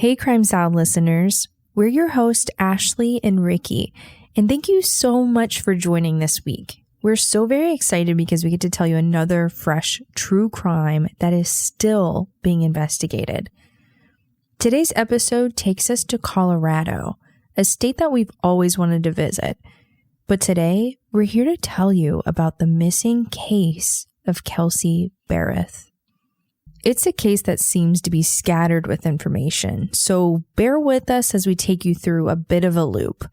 Hey Crime Salad listeners, we're your hosts Ashley and Ricky, and thank you so much for joining this week. We're so very excited because we get to tell you another fresh true crime that is still being investigated. Today's episode takes us to Colorado, a state that we've always wanted to visit. But today, we're here to tell you about the missing case of Kelsey Berreth. It's a case that seems to be scattered with information, so bear with us as we take you through a bit of a loop.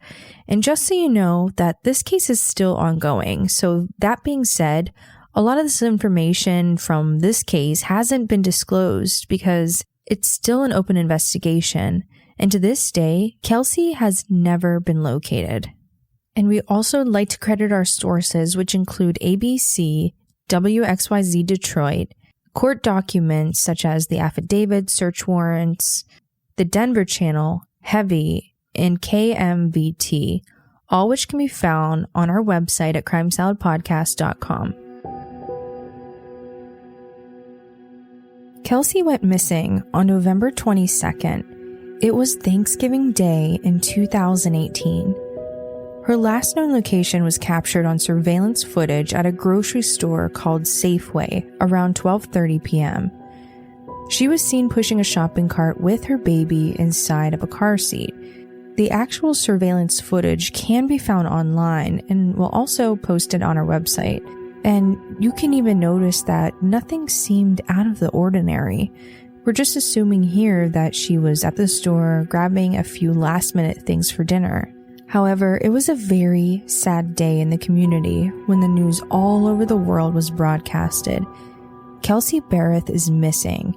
And just so you know that this case is still ongoing, so that being said, a lot of this information from this case hasn't been disclosed because it's still an open investigation, and to this day, Kelsey has never been located. And we also like to credit our sources, which include ABC, WXYZ Detroit, court documents such as the affidavit, search warrants, the Denver Channel, Heavy, and KMVT, all which can be found on our website at crimesaladpodcast.com. Kelsey went missing on November 22nd. It was Thanksgiving Day in 2018. Her last known location was captured on surveillance footage at a grocery store called Safeway around 12:30 p.m. She was seen pushing a shopping cart with her baby inside of a car seat. The actual surveillance footage can be found online and we'll also post it on our website. And you can even notice that nothing seemed out of the ordinary. We're just assuming here that she was at the store grabbing a few last-minute things for dinner. However, it was a very sad day in the community when the news all over the world was broadcasted. Kelsey Berreth is missing,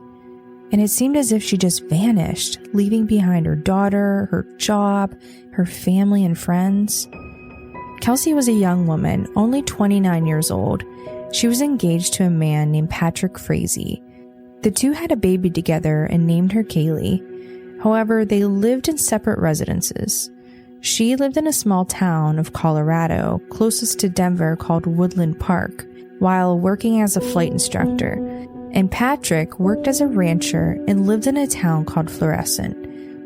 and it seemed as if she just vanished, leaving behind her daughter, her job, her family, and friends. Kelsey was a young woman, only 29 years old. She was engaged to a man named Patrick Frazee. The two had a baby together and named her Kaylee. However, they lived in separate residences. She lived in a small town of Colorado, closest to Denver, called Woodland Park, while working as a flight instructor. And Patrick worked as a rancher and lived in a town called Florissant,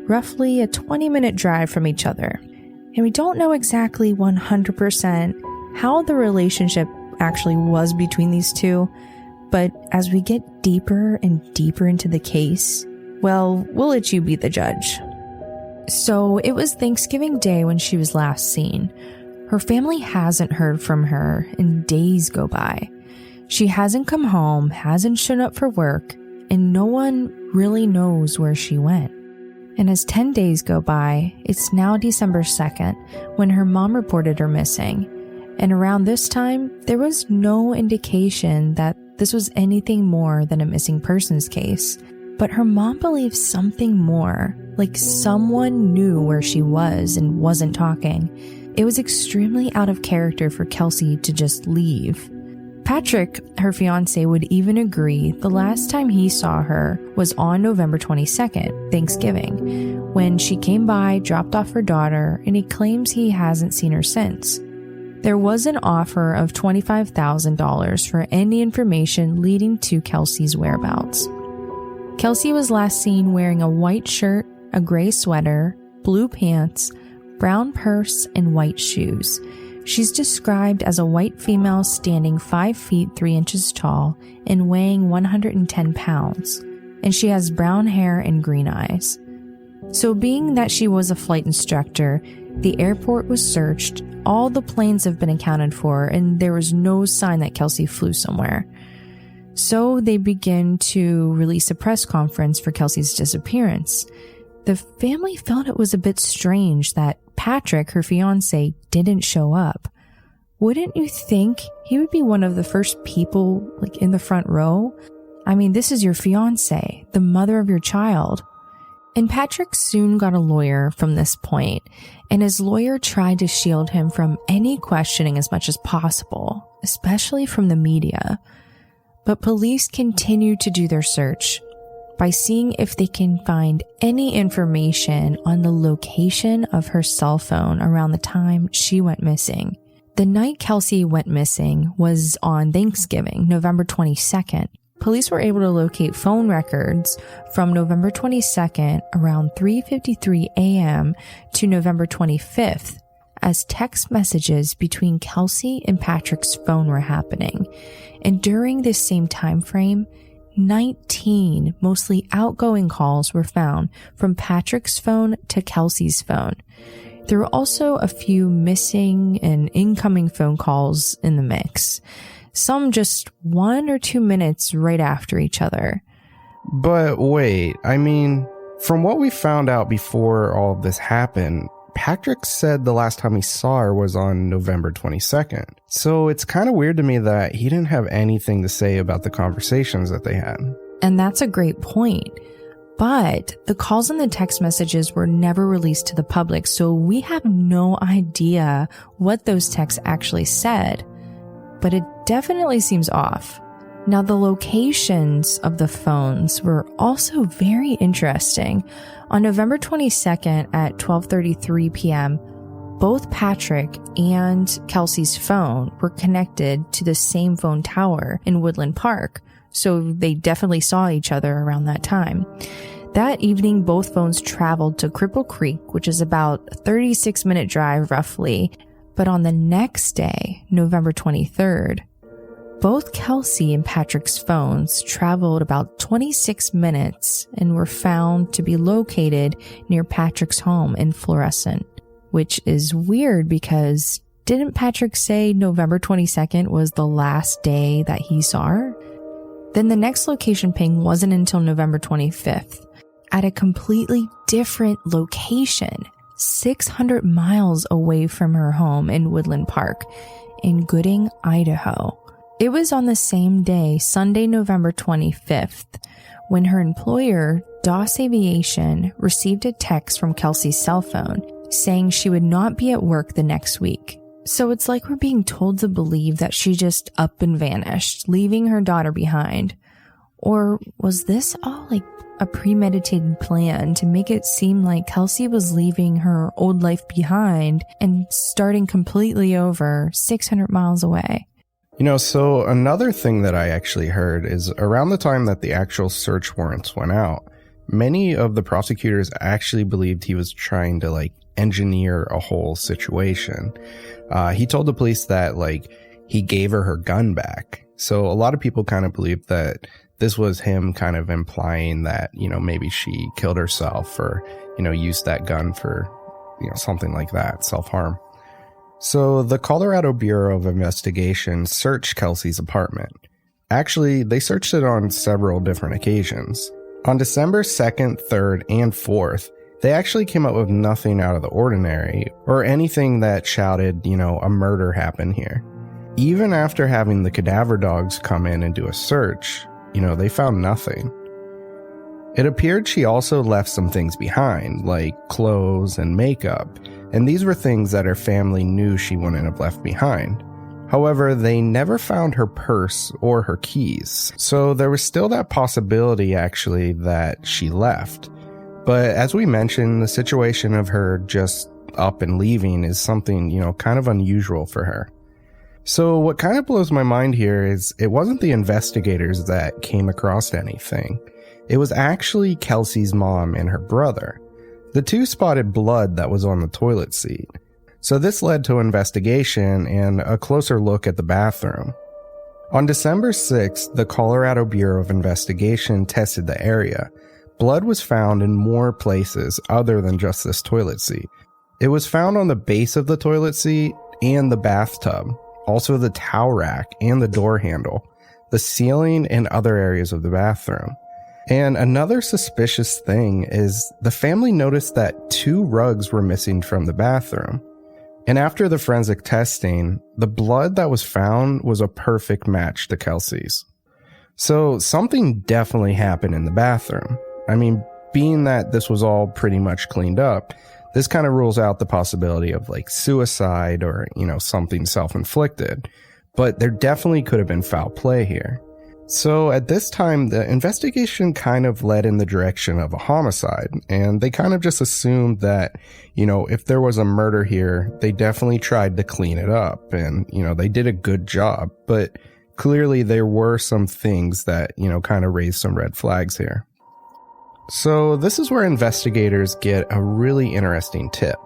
roughly a 20-minute drive from each other. And we don't know exactly 100% how the relationship actually was between these two, but as we get deeper and deeper into the case, well, we'll let you be the judge. So it was Thanksgiving Day when she was last seen. Her family hasn't heard from her and days go by. She hasn't come home, hasn't shown up for work, and no one really knows where she went. And as 10 days go by, it's now December 2nd when her mom reported her missing. And around this time, there was no indication that this was anything more than a missing persons case. But her mom believes something more, like someone knew where she was and wasn't talking. It was extremely out of character for Kelsey to just leave. Patrick, her fiance, would even agree the last time he saw her was on November 22nd, Thanksgiving, when she came by, dropped off her daughter, and he claims he hasn't seen her since. There was an offer of $25,000 for any information leading to Kelsey's whereabouts. Kelsey was last seen wearing a white shirt, a gray sweater, blue pants, brown purse, and white shoes. She's described as a white female standing 5 feet 3 inches tall and weighing 110 pounds, and she has brown hair and green eyes. So being that she was a flight instructor, the airport was searched, all the planes have been accounted for, and there was no sign that Kelsey flew somewhere. So they begin to release a press conference for Kelsey's disappearance. The family felt it was a bit strange that Patrick, her fiance, didn't show up. Wouldn't you think he would be one of the first people in the front row? I mean, this is your fiance, the mother of your child. And Patrick soon got a lawyer from this point, and his lawyer tried to shield him from any questioning as much as possible, especially from the media. But police continue to do their search by seeing if they can find any information on the location of her cell phone around the time she went missing. The night Kelsey went missing was on Thanksgiving, November 22nd. police were able to locate phone records from November 22nd around 3:53 a.m. to November 25th as text messages between Kelsey and Patrick's phone were happening. And during this same time frame, 19 mostly outgoing calls were found from Patrick's phone to Kelsey's phone. There were also a few missing and incoming phone calls in the mix, some just 1 or 2 minutes right after each other. But wait, I mean, from what we found out before all of this happened, Patrick said the last time he saw her was on November 22nd. So it's kind of weird to me that he didn't have anything to say about the conversations that they had. And that's a great point. But the calls and the text messages were never released to the public, so we have no idea what those texts actually said. But it definitely seems off. Now, the locations of the phones were also very interesting. On November 22nd at 12:33 p.m., both Patrick and Kelsey's phone were connected to the same phone tower in Woodland Park, so they definitely saw each other around that time. That evening, both phones traveled to Cripple Creek, which is about a 36-minute drive roughly. But on the next day, November 23rd, both Kelsey and Patrick's phones traveled about 26 minutes and were found to be located near Patrick's home in Florissant, which is weird because didn't Patrick say November 22nd was the last day that he saw her? Then the next location ping wasn't until November 25th at a completely different location, 600 miles away from her home in Woodland Park in Gooding, Idaho. It was on the same day, Sunday, November 25th, when her employer, Doss Aviation, received a text from Kelsey's cell phone saying she would not be at work the next week. So it's like we're being told to believe that she just up and vanished, leaving her daughter behind. Or was this all like a premeditated plan to make it seem like Kelsey was leaving her old life behind and starting completely over 600 miles away? You know, so another thing that I actually heard is around the time that the actual search warrants went out, many of the prosecutors actually believed he was trying to engineer a whole situation. He told the police that he gave her gun back. So a lot of people kind of believed that this was him kind of implying that, maybe she killed herself or, used that gun for, something like that, self-harm. So the Colorado Bureau of Investigation searched Kelsey's apartment. Actually, they searched it on several different occasions. On December 2nd, 3rd, and 4th, they actually came up with nothing out of the ordinary or anything that shouted, a murder happened here. Even after having the cadaver dogs come in and do a search, they found nothing. It appeared she also left some things behind, like clothes and makeup, and these were things that her family knew she wouldn't have left behind. However, they never found her purse or her keys, so there was still that possibility actually that she left. But as we mentioned, the situation of her just up and leaving is something, kind of unusual for her. So what kind of blows my mind here is it wasn't the investigators that came across anything. It was actually Kelsey's mom and her brother. The two spotted blood that was on the toilet seat. So this led to an investigation and a closer look at the bathroom. On December 6th, the Colorado Bureau of Investigation tested the area. Blood was found in more places other than just this toilet seat. It was found on the base of the toilet seat and the bathtub, also the towel rack and the door handle, the ceiling and other areas of the bathroom. And another suspicious thing is the family noticed that 2 rugs were missing from the bathroom. And after the forensic testing, the blood that was found was a perfect match to Kelsey's. So something definitely happened in the bathroom. I mean, being that this was all pretty much cleaned up, this kind of rules out the possibility of suicide or, something self-inflicted. But there definitely could have been foul play here. So at this time, the investigation kind of led in the direction of a homicide, and they kind of just assumed that, if there was a murder here, they definitely tried to clean it up, and, they did a good job. But clearly there were some things that, kind of raised some red flags here. So this is where investigators get a really interesting tip.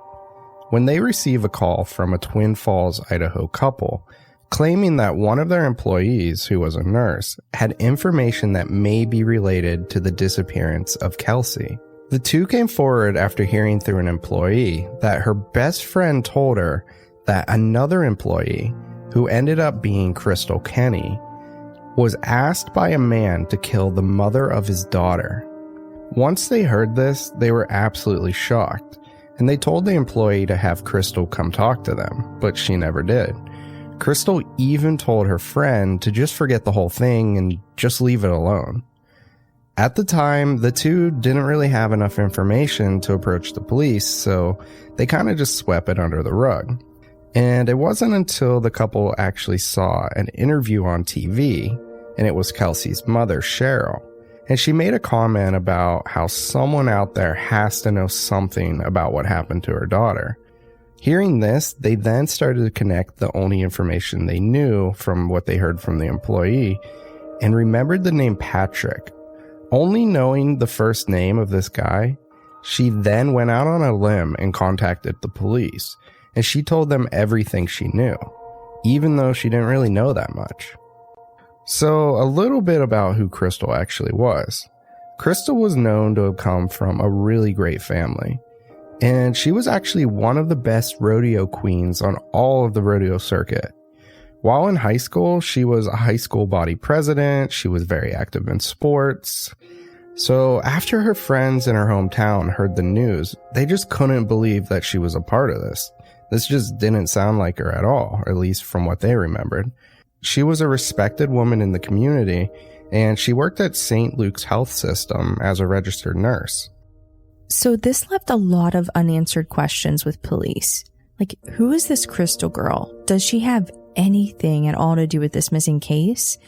When they receive a call from a Twin Falls, Idaho couple claiming that one of their employees, who was a nurse, had information that may be related to the disappearance of Kelsey. The two came forward after hearing through an employee that her best friend told her that another employee, who ended up being Crystal Kenny, was asked by a man to kill the mother of his daughter. Once they heard this, they were absolutely shocked, and they told the employee to have Crystal come talk to them, but she never did. Crystal even told her friend to just forget the whole thing and just leave it alone. At the time, the two didn't really have enough information to approach the police, so they kind of just swept it under the rug. And it wasn't until the couple actually saw an interview on TV, and it was Kelsey's mother, Cheryl, and she made a comment about how someone out there has to know something about what happened to her daughter. Hearing this, they then started to connect the only information they knew from what they heard from the employee and remembered the name Patrick. Only knowing the first name of this guy, she then went out on a limb and contacted the police, and she told them everything she knew, even though she didn't really know that much. So a little bit about who Crystal actually was. Crystal was known to have come from a really great family. And she was actually one of the best rodeo queens on all of the rodeo circuit. While in high school, she was a high school body president. She was very active in sports. So after her friends in her hometown heard the news, they just couldn't believe that she was a part of this. This just didn't sound like her at all, or at least from what they remembered. She was a respected woman in the community, and she worked at St. Luke's Health System as a registered nurse. So this left a lot of unanswered questions with police. Like, who is this Crystal girl? Does she have anything at all to do with this missing case?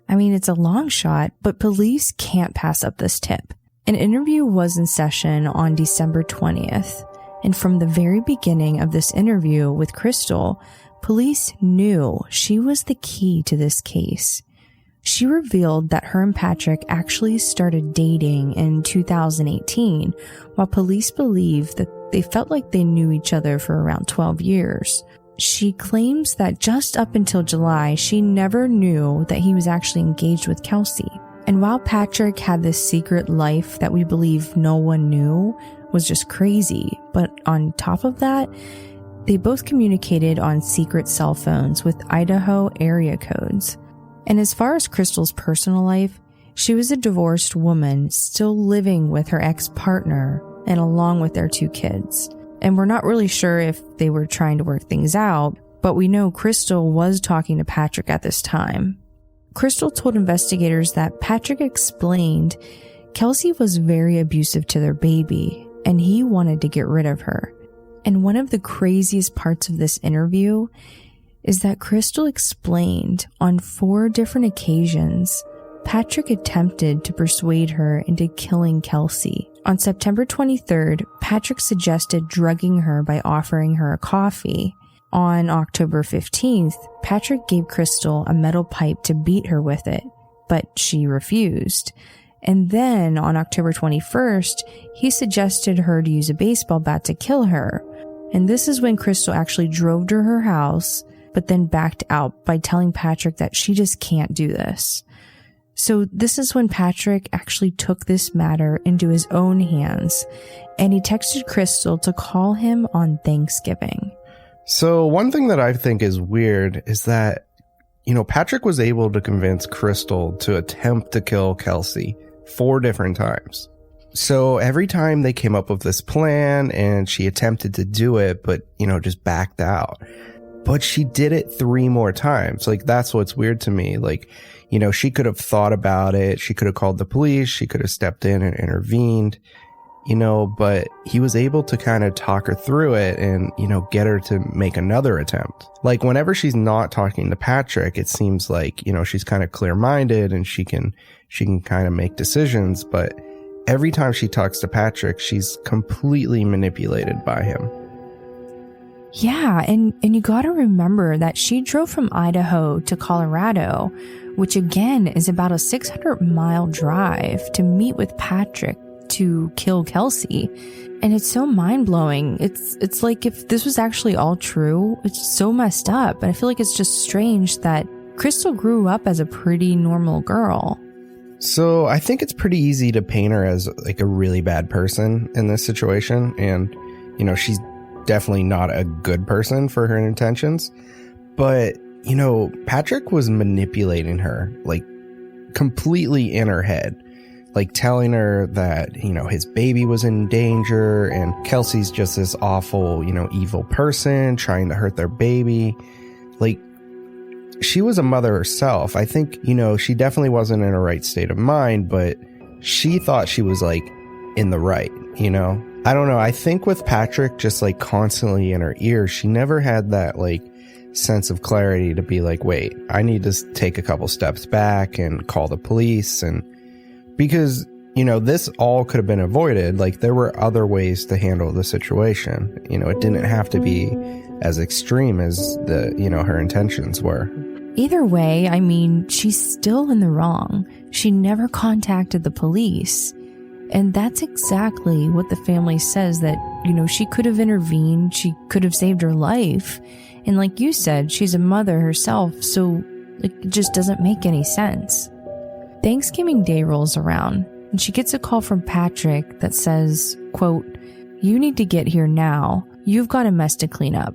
I mean, it's a long shot, but police can't pass up this tip. An interview was in session on December 20th, and from the very beginning of this interview with Crystal, police knew she was the key to this case. She revealed that her and Patrick actually started dating in 2018, while police believe that they felt like they knew each other for around 12 years. She claims that just up until July, she never knew that he was actually engaged with Kelsey. And while Patrick had this secret life that we believe no one knew was just crazy, but on top of that, they both communicated on secret cell phones with Idaho area codes. And as far as Crystal's personal life, she was a divorced woman still living with her ex-partner and along with their 2 kids. And we're not really sure if they were trying to work things out, but we know Crystal was talking to Patrick at this time. Crystal told investigators that Patrick explained Kelsey was very abusive to their baby, and he wanted to get rid of her. And one of the craziest parts of this interview is that Crystal explained on 4 different occasions Patrick attempted to persuade her into killing Kelsey. On September 23rd, Patrick suggested drugging her by offering her a coffee. On October 15th, Patrick gave Crystal a metal pipe to beat her with it, but she refused. And then on October 21st, he suggested her to use a baseball bat to kill her. And this is when Crystal actually drove to her house, but then backed out by telling Patrick that she just can't do this. So this is when Patrick actually took this matter into his own hands, and he texted Crystal to call him on Thanksgiving. So one thing that I think is weird is that, Patrick was able to convince Crystal to attempt to kill Kelsey 4 different times. So every time they came up with this plan and she attempted to do it, but, just backed out. But she did it 3 more times. That's what's weird to me. She could have thought about it. She could have called the police. She could have stepped in and intervened, but he was able to kind of talk her through it and, get her to make another attempt. Whenever she's not talking to Patrick, it seems like, she's kind of clear-minded and she can kind of make decisions. But every time she talks to Patrick, she's completely manipulated by him. Yeah, and you gotta remember that she drove from Idaho to Colorado, which again is about a 600-mile drive to meet with Patrick to kill Kelsey. And it's so mind-blowing. It's like if this was actually all true, it's so messed up. And I feel like it's just strange that Crystal grew up as a pretty normal girl. So I think it's pretty easy to paint her as like a really bad person in this situation. And, you know, she's definitely not a good person for her intentions. But, you know, Patrick was manipulating her, like, completely in her head. Like, telling her that, you know, his baby was in danger and Kelsey's just this awful, you know, evil person trying to hurt their baby. Like, she was a mother herself. I think, you know, she definitely wasn't in a right state of mind, but she thought she was, like, in the right, you know? I don't know. I think with Patrick just, like, constantly in her ear, she never had that, like, sense of clarity to be like, wait, I need to take a couple steps back and call the police. And because, you know, this all could have been avoided. Like, there were other ways to handle the situation. You know, it didn't have to be as extreme as the, you know, her intentions were. Either way, I mean, she's still in the wrong. She never contacted the police. And that's exactly what the family says, that, you know, she could have intervened. She could have saved her life. And like you said, she's a mother herself. So like, it just doesn't make any sense. Thanksgiving Day rolls around and she gets a call from Patrick that says, quote, "You need to get here now. You've got a mess to clean up."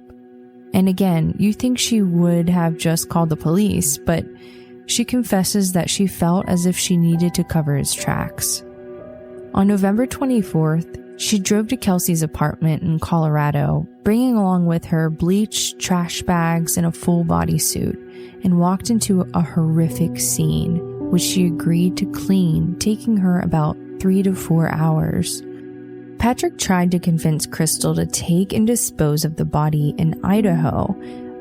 And again, you think she would have just called the police, but she confesses that she felt as if she needed to cover his tracks. On November 24th, she drove to Kelsey's apartment in Colorado, bringing along with her bleach, trash bags, and a full bodysuit, and walked into a horrific scene, which she agreed to clean, taking her about 3 to 4 hours. Patrick tried to convince Crystal to take and dispose of the body in Idaho,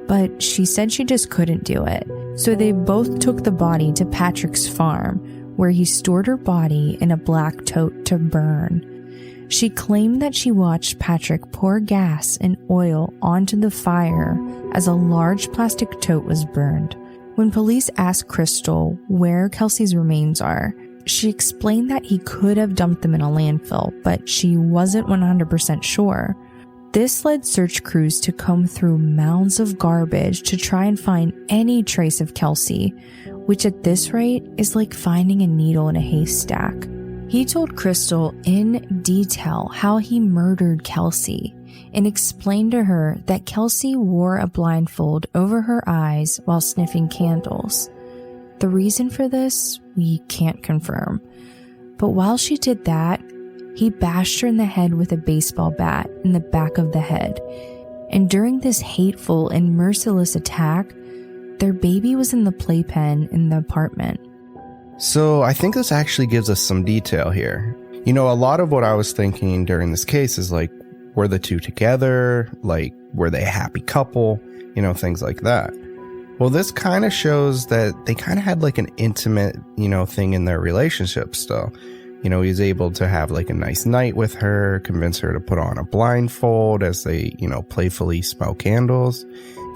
but she said she just couldn't do it. So they both took the body to Patrick's farm, where he stored her body in a black tote to burn. She claimed that she watched Patrick pour gas and oil onto the fire as a large plastic tote was burned. When police asked Crystal where Kelsey's remains are, she explained that he could have dumped them in a landfill, but she wasn't 100% sure. This led search crews to comb through mounds of garbage to try and find any trace of Kelsey, which at this rate is like finding a needle in a haystack. He told Crystal in detail how he murdered Kelsey and explained to her that Kelsey wore a blindfold over her eyes while sniffing candles. The reason for this, we can't confirm. But while she did that, he bashed her in the head with a baseball bat in the back of the head. And during this hateful and merciless attack, their baby was in the playpen in the apartment. So I think this actually gives us some detail here. You know, a lot of what I was thinking during this case is like, were the two together? Like, were they a happy couple? You know, things like that. Well, this kind of shows that they kind of had like an intimate, you know, thing in their relationship still. You know, he was able to have like a nice night with her, convince her to put on a blindfold as they, you know, playfully smoke candles.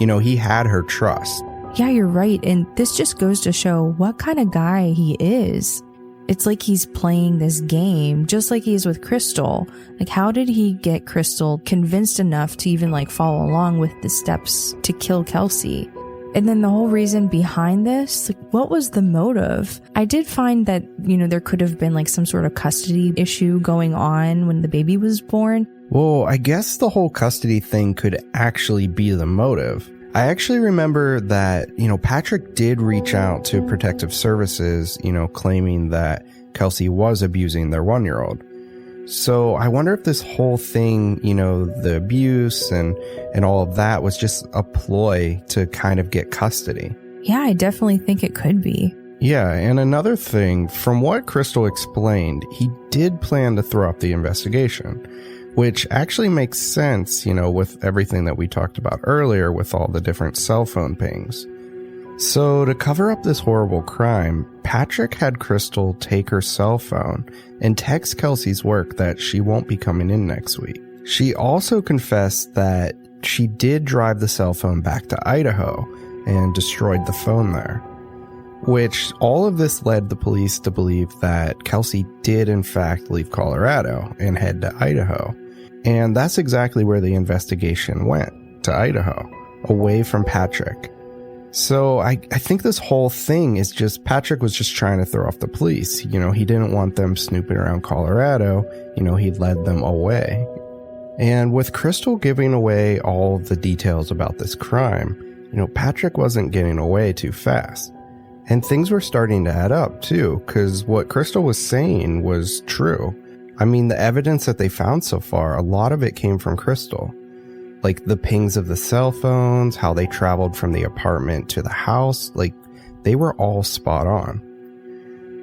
You know, he had her trust. Yeah, you're right. And this just goes to show what kind of guy he is. It's like he's playing this game just like he is with Crystal. Like, how did he get Crystal convinced enough to even like follow along with the steps to kill Kelsey? And then the whole reason behind this, like, what was the motive? I did find that, you know, there could have been like some sort of custody issue going on when the baby was born. Well, I guess the whole custody thing could actually be the motive. I actually remember that, you know, Patrick did reach out to protective services, you know, claiming that Kelsey was abusing their 1-year-old. So I wonder if this whole thing, you know, the abuse and all of that was just a ploy to kind of get custody. Yeah, I definitely think it could be. Yeah, and another thing, from what Crystal explained, he did plan to throw up the investigation, which actually makes sense, you know, with everything that we talked about earlier with all the different cell phone pings. So to cover up this horrible crime, Patrick had Crystal take her cell phone and text Kelsey's work that she won't be coming in next week. She also confessed that she did drive the cell phone back to Idaho and destroyed the phone there. Which all of this led the police to believe that Kelsey did in fact leave Colorado and head to Idaho. And that's exactly where the investigation went, to Idaho, away from Patrick. So I think this whole thing is just Patrick was just trying to throw off the police. He didn't want them snooping around Colorado. He led them away. And with Crystal giving away all the details about this crime, Patrick wasn't getting away too fast. And things were starting to add up too, because what Crystal was saying was true. I mean, the evidence that they found so far, a lot of it came from Crystal. Like the pings of the cell phones, how they traveled from the apartment to the house, they were all spot on.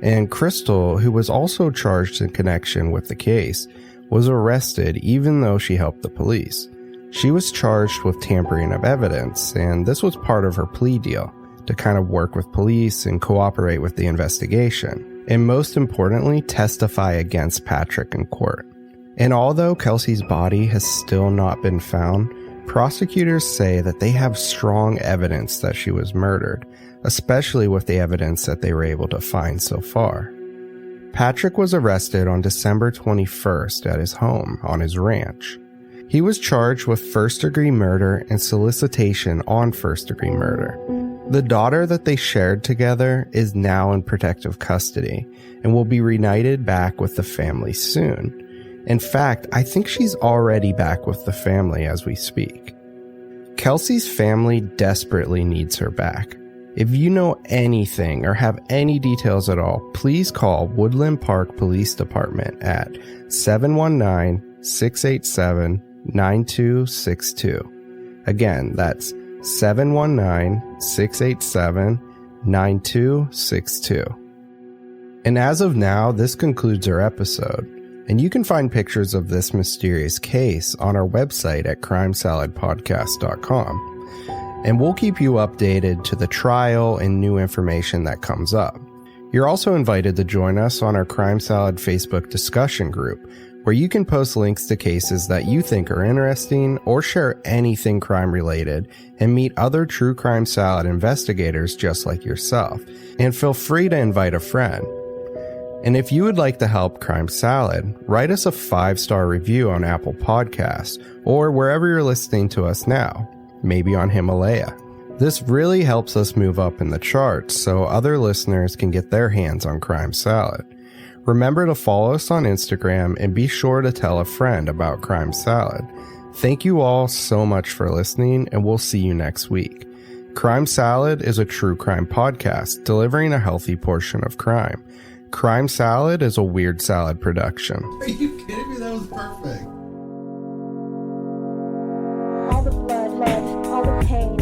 And Crystal, who was also charged in connection with the case, was arrested even though she helped the police. She was charged with tampering of evidence, and this was part of her plea deal, to kind of work with police and cooperate with the investigation, and most importantly, testify against Patrick in court. And although Kelsey's body has still not been found, prosecutors say that they have strong evidence that she was murdered, especially with the evidence that they were able to find so far. Patrick was arrested on December 21st at his home on his ranch. He was charged with first-degree murder and solicitation on first-degree murder. The daughter that they shared together is now in protective custody and will be reunited back with the family soon. In fact, I think she's already back with the family as we speak. Kelsey's family desperately needs her back. If you know anything or have any details at all, please call Woodland Park Police Department at 719-687-9262. Again, that's 719-687-9262. And as of now, this concludes our episode. And you can find pictures of this mysterious case on our website at crimesaladpodcast.com. And we'll keep you updated to the trial and new information that comes up. You're also invited to join us on our Crime Salad Facebook discussion group, where you can post links to cases that you think are interesting or share anything crime related and meet other True Crime Salad investigators just like yourself. And feel free to invite a friend. And if you would like to help Crime Salad, write us a 5-star review on Apple Podcasts or wherever you're listening to us now, maybe on Himalaya. This really helps us move up in the charts so other listeners can get their hands on Crime Salad. Remember to follow us on Instagram and be sure to tell a friend about Crime Salad. Thank you all so much for listening, and we'll see you next week. Crime Salad is a true crime podcast delivering a healthy portion of crime. Crime Salad is a Weird Salad production. Are you kidding me? That was perfect. All the blood, all the pain.